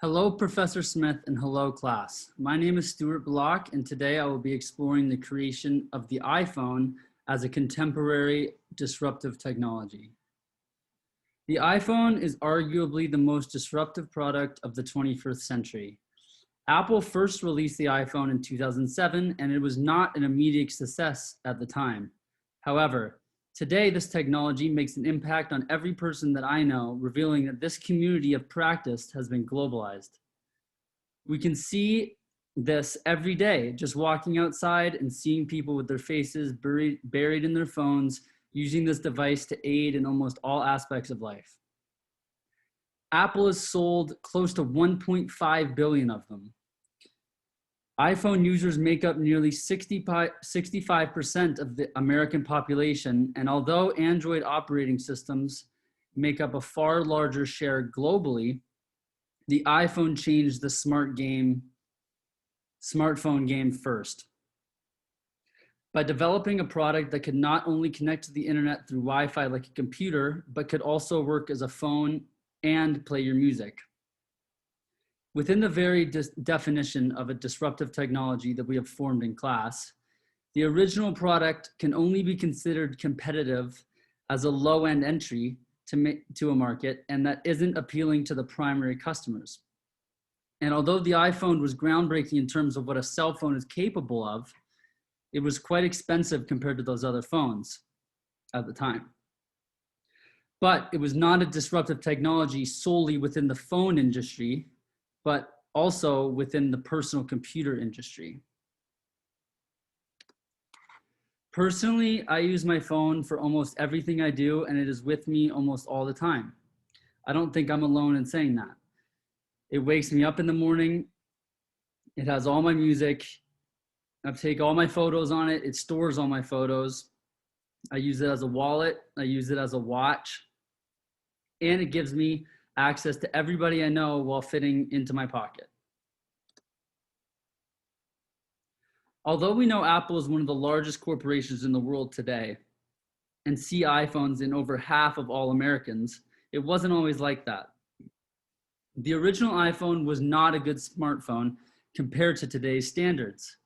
Hello, Professor Smith, and hello, class. My name is Stuart Block, and today I will be exploring the creation of the iPhone as a contemporary disruptive technology. The iPhone is arguably the most disruptive product of the 21st century. Apple first released the iPhone in 2007, and it was not an immediate success at the time. However, today this technology makes an impact on every person that I know, revealing that this community of practice has been globalized. We can see this every day, just walking outside and seeing people with their faces buried in their phones, using this device to aid in almost all aspects of life. Apple has sold close to 1.5 billion of them. iPhone users make up nearly 65% of the American population, and although Android operating systems make up a far larger share globally, the iPhone changed the smartphone game first. By developing a product that could not only connect to the internet through Wi-Fi like a computer, but could also work as a phone and play your music. Within the very definition of a disruptive technology that we have formed in class, the original product can only be considered competitive as a low-end entry to a market, and that isn't appealing to the primary customers. And although the iPhone was groundbreaking in terms of what a cell phone is capable of, it was quite expensive compared to those other phones at the time. But it was not a disruptive technology solely within the phone industry, but also within the personal computer industry. Personally, I use my phone for almost everything I do, and it is with me almost all the time. I don't think I'm alone in saying that. It wakes me up in the morning. It has all my music. I take all my photos on it. It stores all my photos. I use it as a wallet. I use it as a watch. And it gives me access to everybody I know while fitting into my pocket. Although we know Apple is one of the largest corporations in the world today and see iPhones in over half of all Americans, it wasn't always like that. The original iPhone was not a good smartphone compared to today's standards.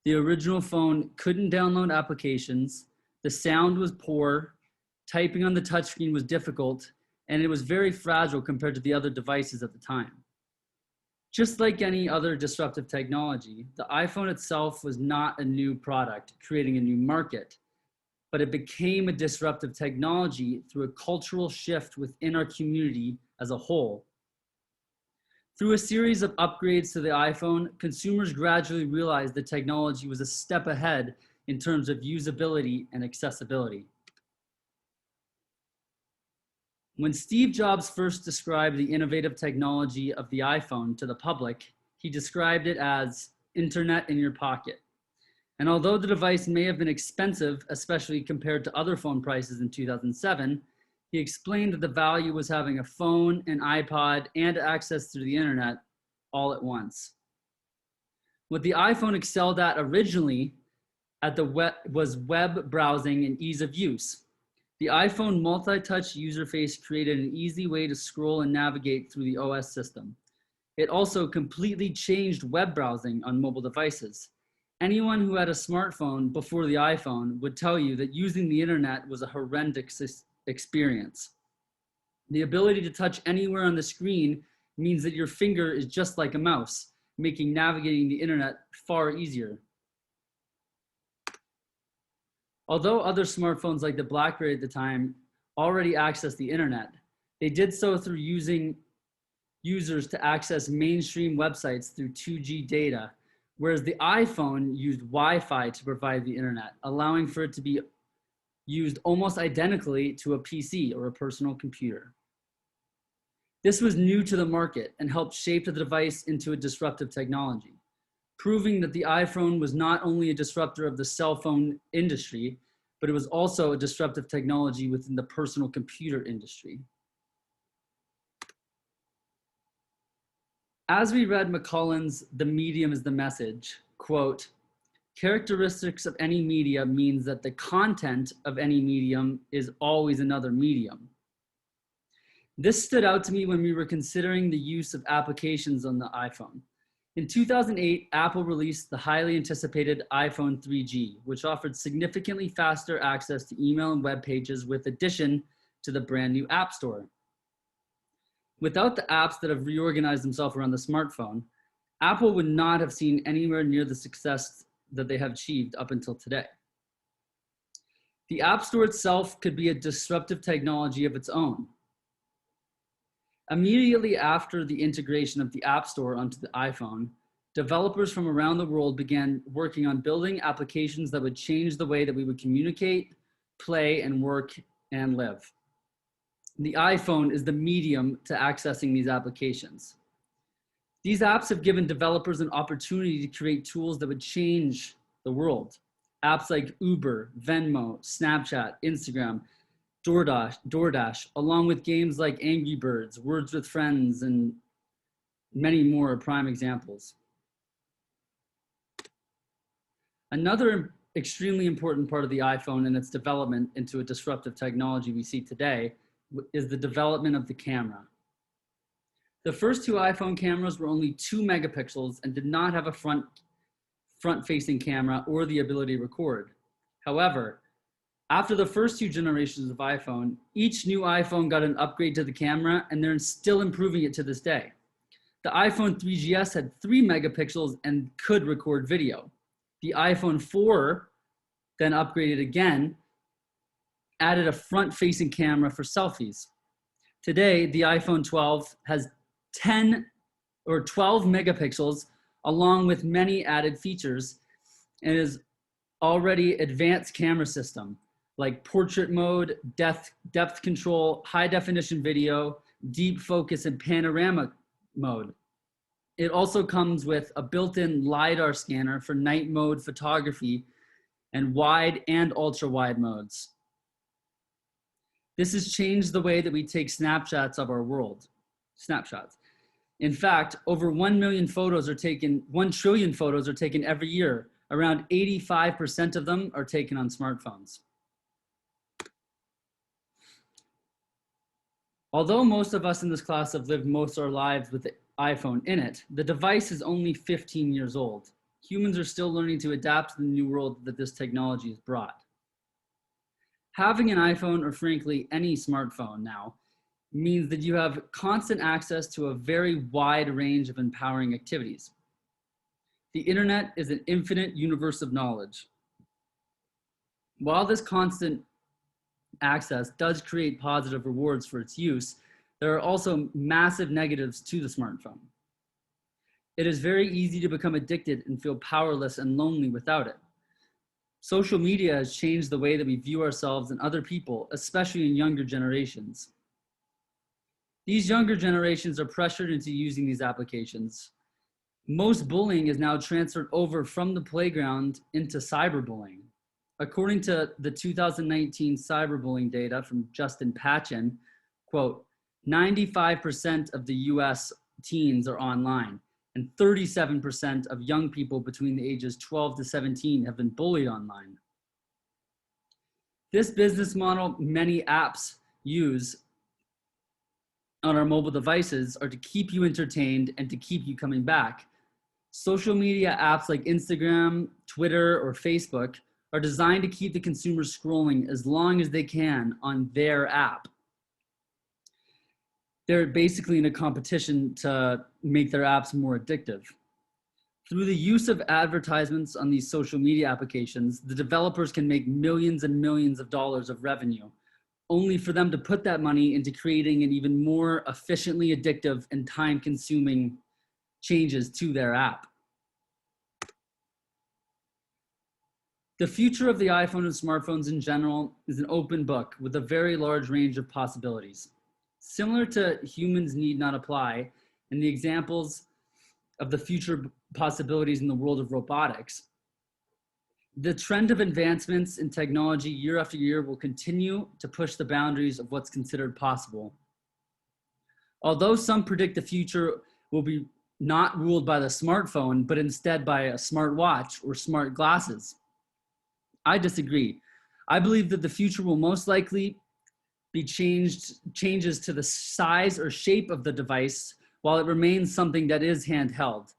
The original phone couldn't download applications, the sound was poor, typing on the touchscreen was difficult, and it was very fragile compared to the other devices at the time. Just like any other disruptive technology, the iPhone itself was not a new product creating a new market, but it became a disruptive technology through a cultural shift within our community as a whole. Through a series of upgrades to the iPhone, consumers gradually realized the technology was a step ahead in terms of usability and accessibility. When Steve Jobs first described the innovative technology of the iPhone to the public, he described it as internet in your pocket. And although the device may have been expensive, especially compared to other phone prices in 2007, he explained that the value was having a phone, an iPod, and access through the internet all at once. What the iPhone excelled at originally was web browsing and ease of use. The iPhone multi-touch user face created an easy way to scroll and navigate through the OS system. It also completely changed web browsing on mobile devices. Anyone who had a smartphone before the iPhone would tell you that using the internet was a horrendous experience. The ability to touch anywhere on the screen means that your finger is just like a mouse, making navigating the internet far easier. Although other smartphones like the BlackBerry at the time already accessed the internet, they did so through using users to access mainstream websites through 2G data, whereas the iPhone used Wi-Fi to provide the internet, allowing for it to be used almost identically to a PC or a personal computer. This was new to the market and helped shape the device into a disruptive technology, proving that the iPhone was not only a disruptor of the cell phone industry, but it was also a disruptive technology within the personal computer industry. As we read McCullen's "The Medium is the Message," quote, "Characteristics of any media means that the content of any medium is always another medium." This stood out to me when we were considering the use of applications on the iPhone. In 2008, Apple released the highly anticipated iPhone 3G, which offered significantly faster access to email and web pages with addition to the brand new App Store. Without the apps that have reorganized themselves around the smartphone, Apple would not have seen anywhere near the success that they have achieved up until today. The App Store itself could be a disruptive technology of its own. Immediately after the integration of the App Store onto the iPhone, developers from around the world began working on building applications that would change the way that we would communicate, play, and work and live. The iPhone is the medium to accessing these applications. These apps have given developers an opportunity to create tools that would change the world. Apps like Uber, Venmo, Snapchat, Instagram, DoorDash, along with games like Angry Birds, Words with Friends, and many more are prime examples. Another extremely important part of the iPhone and its development into a disruptive technology we see today is the development of the camera. The first two iPhone cameras were only 2 megapixels and did not have a front-facing camera or the ability to record. However, after the first two generations of iPhone, each new iPhone got an upgrade to the camera, and they're still improving it to this day. The iPhone 3GS had 3 megapixels and could record video. The iPhone 4 then upgraded again, added a front-facing camera for selfies. Today, the iPhone 12 has 10 or 12 megapixels along with many added features and is already advanced camera system like portrait mode, depth control, high definition video, deep focus, and panorama mode. It also comes with a built-in LiDAR scanner for night mode photography and wide and ultra wide modes. This has changed the way that we take snapshots of our world. In fact, over 1 trillion photos are taken every year. Around 85% of them are taken on smartphones. Although most of us in this class have lived most of our lives with the iPhone in it, the device is only 15 years old. Humans are still learning to adapt to the new world that this technology has brought. Having an iPhone, or frankly, any smartphone now, means that you have constant access to a very wide range of empowering activities. The internet is an infinite universe of knowledge. While this constant access does create positive rewards for its use, there are also massive negatives to the smartphone. It is very easy to become addicted and feel powerless and lonely without it. Social media has changed the way that we view ourselves and other people, especially in younger generations. These younger generations are pressured into using these applications. Most bullying is now transferred over from the playground into cyberbullying. According to the 2019 cyberbullying data from Justin Patchen, quote, 95% of the US teens are online, and 37% of young people between the ages 12 to 17 have been bullied online. This business model many apps use on our mobile devices are to keep you entertained and to keep you coming back. Social media apps like Instagram, Twitter, or Facebook are designed to keep the consumer scrolling as long as they can on their app. They're basically in a competition to make their apps more addictive. Through the use of advertisements on these social media applications, the developers can make millions and millions of dollars of revenue, only for them to put that money into creating an even more efficiently addictive and time-consuming changes to their app. The future of the iPhone and smartphones in general is an open book with a very large range of possibilities. Similar to humans need not apply, and the examples of the future possibilities in the world of robotics, the trend of advancements in technology year after year will continue to push the boundaries of what's considered possible. Although some predict the future will be not ruled by the smartphone, but instead by a smartwatch or smart glasses, I disagree. I believe that the future will most likely be changes to the size or shape of the device while it remains something that is handheld.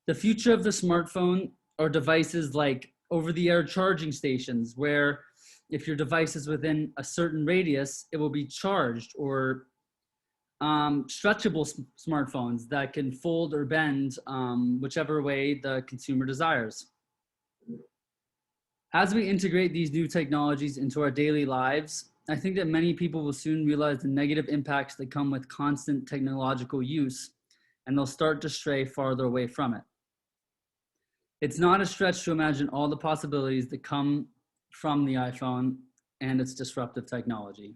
The future of the smartphone are devices like over-the-air charging stations, where if your device is within a certain radius, it will be charged, or stretchable smartphones that can fold or bend whichever way the consumer desires. As we integrate these new technologies into our daily lives, I think that many people will soon realize the negative impacts that come with constant technological use, and they'll start to stray farther away from it. It's not a stretch to imagine all the possibilities that come from the iPhone and its disruptive technology.